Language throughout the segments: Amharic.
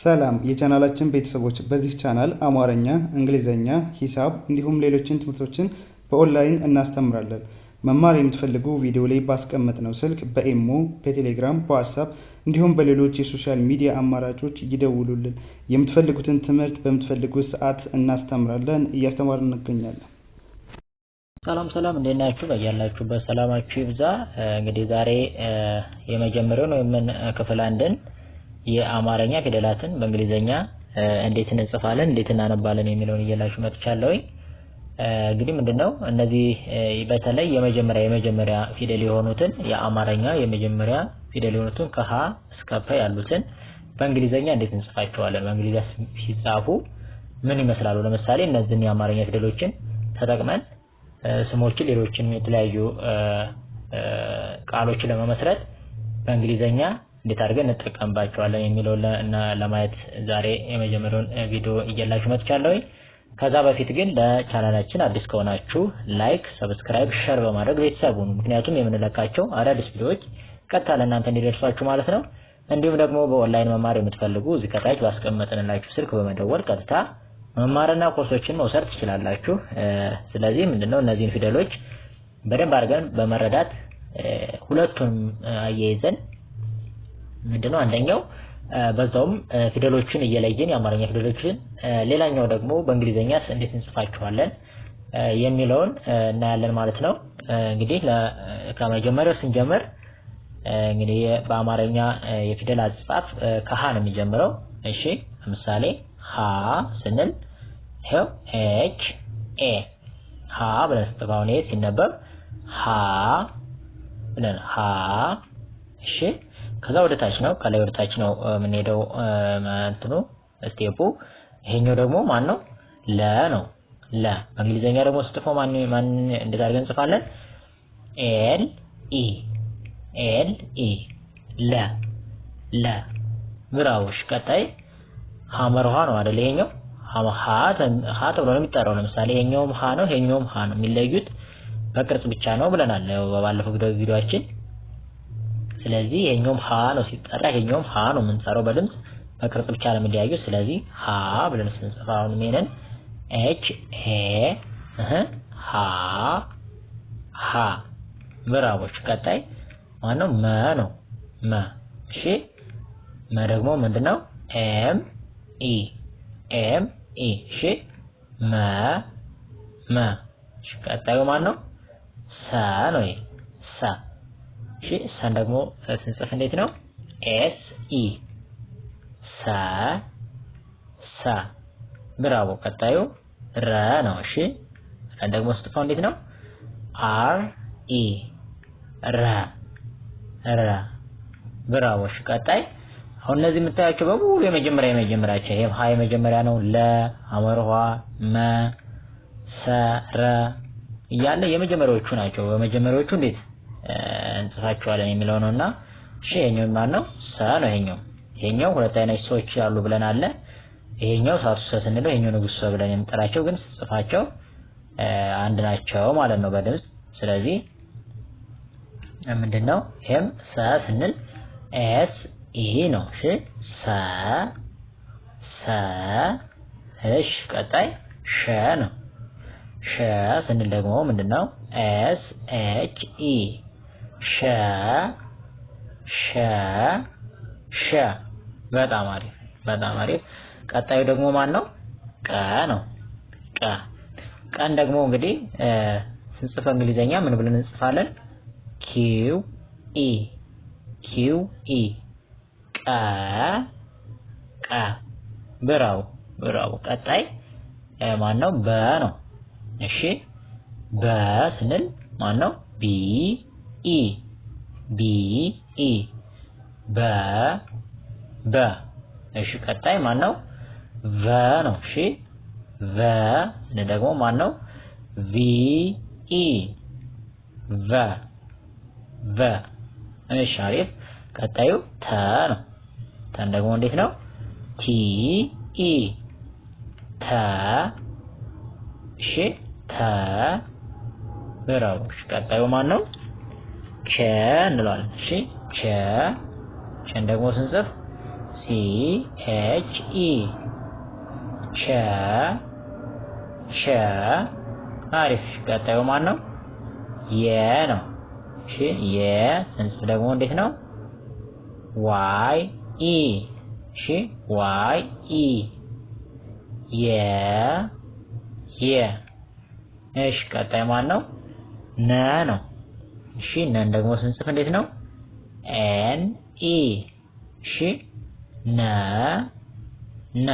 ሰላም የቻናላችን ቤተሰቦች፣ በዚህ ቻናል አማርኛ፣ እንግሊዘኛ፣ ሂሳብ እንዲሁም ሌሎችን ትምህርቶችን በኦንላይን እናስተምራለን። መማር የምትፈልጉ ቪዲዮ ላይ ባስቀመጥነው ስልክ በኢሞ፣ በቴሌግራም፣ በዋትስአፕ እንዲሁም በሌሎች የሶሻል ሚዲያ አማራጮች ይደውሉልን። የምትፈልጉትን ትምህርት በምትፈልጉት ሰዓት እናስተምራለን፣ እያስተማርን እንገኛለን። ሰላም እንዴት ናችሁ? በያላችሁበት ሰላማችሁ ይብዛ። እንግዲህ ዛሬ የመጀመሪያውን ወይም ክፍል አንድን የአማርኛ ፊደላትን በእንግሊዘኛ እንዴት እንጽፋለን እንዴት እናነባለን የሚለውን እየላችሁ መጥቻለሁ። እንግዲህ ምንድነው እነዚህ በተለይ የመጀመሪያ ፊደል የሆኑትን የአማርኛ የመጀመሪያ ፊደል የሆኑትን ከሀ እስከ ፐ ያሉትን በእንግሊዘኛ እንዴት እንጽፋቸዋለን፣ በእንግሊዘኛ ሲጻፉ ምን ይመስላሉ? ለምሳሌ እነዚህን የአማርኛ ፊደሎችን ተጠቅመን ስሞችን ሌሎችን የተለያዩ ቃሎችን ለመመስረት በእንግሊዘኛ እንዴት አድርገን እንጠቀምባቸዋለን የሚለውን ለማየት ዛሬ የመጀመሪያውን ቪዲዮ እየላችሁ መጥቻለሁ። ከዛ በፊት ግን ለቻናላችን አዲስ ከሆናችሁ ላይክ፣ ሰብስክራይብ፣ ሼር በማድረግ ቤተሰብ ሁኑ። ምክንያቱም የምንለቃቸው አዳዲስ ቪዲዮዎች ቀጥታ ለእናንተ እንዲደርሷችሁ ማለት ነው። እንዲሁም ደግሞ በኦንላይን መማር የምትፈልጉ እዚህ ከታች ባስቀመጥንላችሁ ስልክ በመደወል ቀጥታ መማርና ኮርሶችን መውሰድ ትችላላችሁ። ስለዚህ ምንድነው እነዚህን ፊደሎች በደንብ አድርገን በመረዳት ሁለቱን አያይዘን ምንድነው አንደኛው በዛውም ፊደሎችን እየለየን የአማርኛ ፊደሎችን ሌላኛው ደግሞ በእንግሊዘኛስ እንዴት እንጽፋቸዋለን የሚለውን እናያለን ማለት ነው። እንግዲህ ከመጀመሪያው ስንጀምር እንግዲህ በአማርኛ የፊደል አጻጻፍ ከሀ ነው የሚጀምረው። እሺ ለምሳሌ ሀ ስንል ሄው ኤች ኤ ሀ ብለን ስንጽፈው ነው ሲነበብ ሀ ብለን ሀ። እሺ ከዛ ወደ ታች ነው፣ ከላይ ወደ ታች ነው የምንሄደው እንትኑ ስቴፑ። ይሄኛው ደግሞ ማን ነው? ለ ነው። ለ በእንግሊዘኛ ደግሞ ስንጽፈው ማን እንዴት አድርገን እንጽፋለን? ኤል ኢ ለ ለ ብራውሽ። ቀጣይ ሐመር ሀ ነው አይደል? ይሄኛው ሀ ተብሎ ነው የሚጠራው። ለምሳሌ ይሄኛውም ሀ ነው፣ ይሄኛውም ሀ ነው። የሚለዩት በቅርጽ ብቻ ነው ብለናል በባለፈው ቪዲዮአችን። ስለዚህ ይሄኛውም ሀ ነው ሲጠራ፣ ይሄኛውም ሀ ነው የምንጠራው በድምጽ በቅርጽ ብቻ ነው የሚለያዩት። ስለዚህ ሀ ብለን ስንጽፍ አሁን ሜንን ኤች ኤ ሀ ብራቦች። ቀጣይ ማነው? መ ነው መ። እሺ መ ደግሞ ምንድነው? ኤም ኢ እሺ መ። እሺ ቀጣዩ ማነው? ሰ ነው ሰ። እሺ ሰን ደግሞ ስንጽፍ እንዴት ነው? ኤስ ኢ ሰ ብራቦ። ቀጣዩ ረ ነው። እሺ ረን ደግሞ ስንጽፈው እንዴት ነው? አር ኢ ረ ብራቦ። እሺ ቀጣይ አሁን እነዚህ የምታያቸው በሙሉ የመጀመሪያቸው ይሄ ሀ የመጀመሪያ ነው። ለ ሐመርኋ መ ሰ ረ እያለ የመጀመሪያዎቹ ናቸው። በመጀመሪያዎቹ እንዴት እንጽፋቸዋለን የሚለው ነውና እሺ ይሄኛው ማን ነው? ሰ ነው። ይሄኛው ሁለት አይነት ሰዎች አሉ ብለን አለ። ይሄኛው ሳቱ ሰ ስንለው ይሄኛው ንጉስ ሰ ብለን የምንጠራቸው ግን ጽፋቸው አንድ ናቸው ማለት ነው በድምጽ። ስለዚህ ምንድነው ይሄም ሰ ስንል ኤስ ኢ ነው። እሺ ሰ። እሺ ቀጣይ ሸ ነው። ሸ ስንል ደግሞ ምንድነው? ኤስ ኤች ኢ ሸ። በጣም አሪፍ። ቀጣዩ ደግሞ ማን ነው? ቀ ነው። ቀን ደግሞ እንግዲህ ስንጽፍ እንግሊዘኛ ምን ብለን እንጽፋለን? ኪው ኢ ቀ ብራው። ቀጣይ ማን ነው? በ ነው። እሺ በ ስንል ማን ነው? ቢ ኢ በ። እሺ ቀጣይ ማን ነው? ቨ ነው። እሺ ቨ ስንል ደግሞ ማን ነው? ቪ ኢ ቨ። እሺ አሪፍ። ቀጣዩ ተ ነው። ተን ደግሞ እንዴት ነው? ቲ ኢ ተ። እሺ ተ ብራው። ቀጣዩ ማን ነው? ቸ እንለዋለን። እሺ ቸን ደግሞ ስንጽፍ CHE ቸ ሸ አሪፍ። ቀጣዩ ማን ነው? የ ነው። እሺ የ ስንጽፍ ደግሞ እንዴት ነው? YE እሺ YE የ እሺ ቀጣይ ማን ነው? ነ ነው። እሺ ነን ደግሞ ስንጽፍ እንዴት ነው? NE እሺ ነ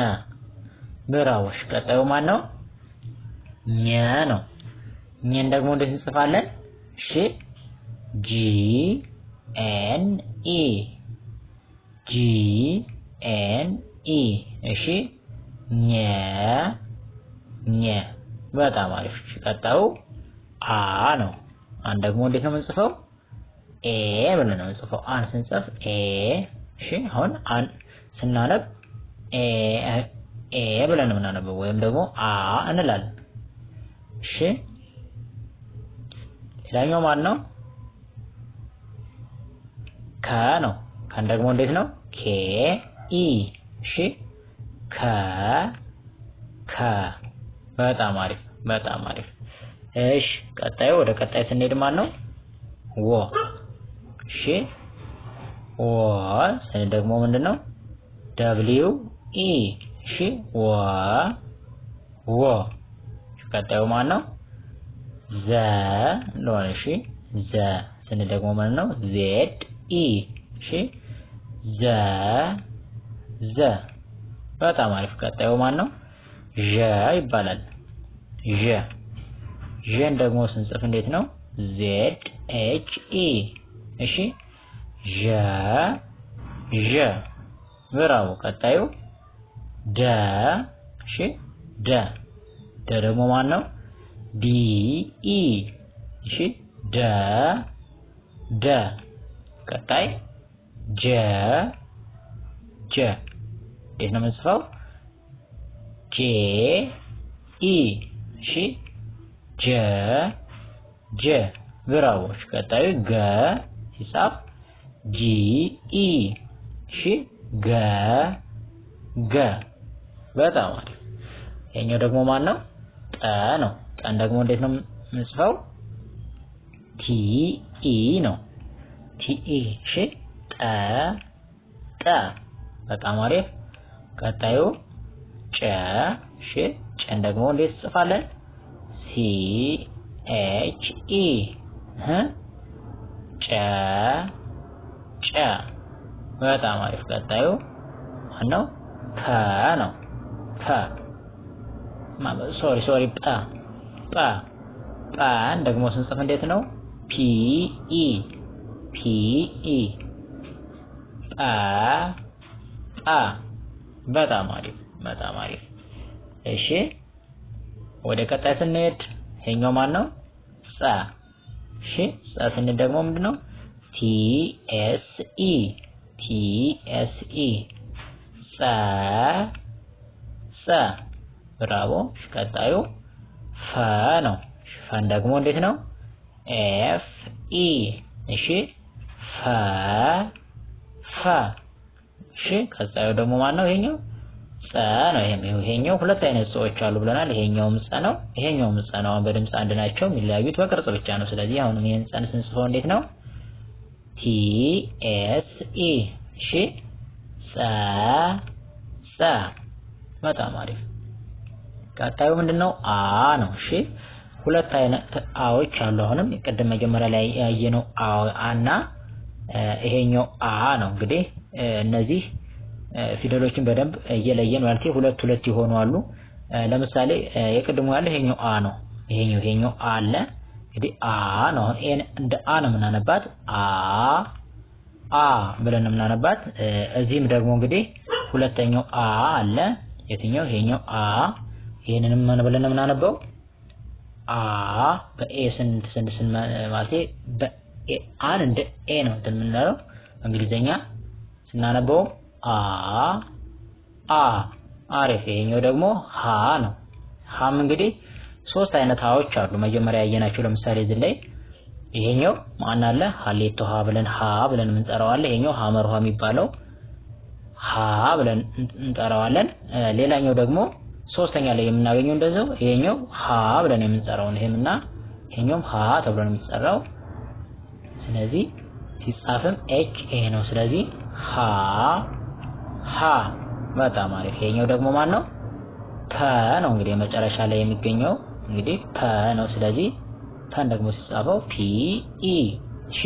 ብራዎች። ቀጣዩ ማን ነው? ኘ ነው። ኘን ደግሞ እንዴት እንጽፋለን? እሺ GNE እሺ ኘ በጣም አሪፍ። ቀጣዩ አ ነው። አን ደግሞ እንዴት ነው የምንጽፈው? ኤ ብለን ነው የምንጽፈው። አን ስንጽፍ ኤ። እሺ አሁን አን ስናነብ ኤ ብለን ነው የምናነበው ወይም ደግሞ አ እንላለን። እሺ ሌላኛው ማን ነው? ከ ነው። ከን ደግሞ እንዴት ነው? KE እሺ ከ በጣም አሪፍ በጣም አሪፍ። እሺ ቀጣዩ ወደ ቀጣይ ስንሄድ ማን ነው? ወ እሺ ወ ስንል ደግሞ ምንድነው? WE እሺ ወ ቀጣዩ ማን ነው? ዘ ነው። እሺ ዘ ስንል ደግሞ ማን ነው? ZE እሺ ዘ በጣም አሪፍ። ቀጣዩ ማን ነው? ዠ ይባላል። ዠን ደግሞ ስንጽፍ እንዴት ነው? ZHE እሺ ዠ ብራው። ቀጣዩ ደ እሺ ደ ደግሞ ማን ነው? DE እሺ ደ ቀጣይ ጀ እንዴት ነው የምንጽፈው? JE እሺ ጀ ብራዎች። ቀጣዩ ገ ሲጻፍ GE እሺ ገ በጣም አሪፍ። ይሄኛው ደግሞ ማን ነው? ጠ ነው። ጠን ደግሞ እንዴት ነው የምንጽፈው? TE ነው። TE እሺ ጠ በጣም አሪፍ። ቀጣዩ ጨ እሺ ጨን ደግሞ እንዴት ጽፋለን? CHE ጨ በጣም አሪፍ። ቀጣዩ ማነው? ፐ ነው። ሶሪ ጳን ደግሞ ስንጽፍ እንዴት ነው? PE ጳ በጣም አሪፍ በጣም አሪፍ። እሺ ወደ ቀጣይ ስንሄድ ይሄኛው ማን ነው? ጸ እሺ ጸ ስንል ደግሞ ምንድነው? TSE ጸ ብራቮ። ቀጣዩ ፈ ነው። ፈን ደግሞ እንዴት ነው? FE እሺ ፈ እሺ ቀጣዩ ደግሞ ማን ነው? ይሄኛው ጸ ነው። ይሄኛው ሁለት አይነት ጸዎች አሉ ብለናል። ይሄኛውም ጸ ነው፣ ይሄኛውም ጸ ነው። በድምጽ አንድ ናቸው፣ የሚለያዩት በቅርጽ ብቻ ነው። ስለዚህ አሁን ይሄን ጸን ስንጽፈው እንዴት ነው? TSE እሺ ጸ በጣም አሪፍ። ቀጣዩ ምንድነው? አ ነው። እሺ ሁለት አይነት አዎች አሉ። አሁንም ቅድም መጀመሪያ ላይ ያየነው አና ይሄኛው አ ነው። እንግዲህ እነዚህ ፊደሎችን በደንብ እየለየን ማለት ሁለት ይሆኑ አሉ። ለምሳሌ የቅድሙ ያለ ይሄኛው አ ነው። ይሄኛው አለ። እንግዲህ አ ነው። አሁን ኤን እንደ አ ነው የምናነባት። አ ብለን ነው የምናነባት። እዚህም ደግሞ እንግዲህ ሁለተኛው አ አለ። የትኛው? ይሄኛው አ። ይሄንንም ምን ብለን ነው የምናነበው? አ በኤ ስን ማለት በኤ አን እንደ ኤ ነው የምንለው እንግሊዘኛ ስናነበው አሪፍ። ይሄኛው ደግሞ ሀ ነው። ሀም እንግዲህ ሶስት አይነት ሀዎች አሉ መጀመሪያ ያየናቸው። ለምሳሌ እዚህ ላይ ይሄኛው ማን አለ? ሀሌቶ ሀ ብለን የምንጠራው አለ። ይሄኛው ሀመር ሀ የሚባለው ሀ ብለን እንጠራዋለን። ሌላኛው ደግሞ ሶስተኛ ላይ የምናገኘው እንደዛው ይሄኛው ሀ ብለን የምንጠራው ይሄምና ይሄኛውም ሀ ተብሎ ነው የሚጠራው። ስለዚህ ሲጻፍም ኤች ኤ ነው። ስለዚህ ሀ በጣም አሪፍ። ይሄኛው ደግሞ ማን ነው? ፐ ነው። እንግዲህ መጨረሻ ላይ የሚገኘው እንግዲህ ፐ ነው። ስለዚህ ፐን ደግሞ ሲጻፈው ፒ ኢ። እሺ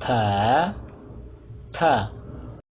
ፐ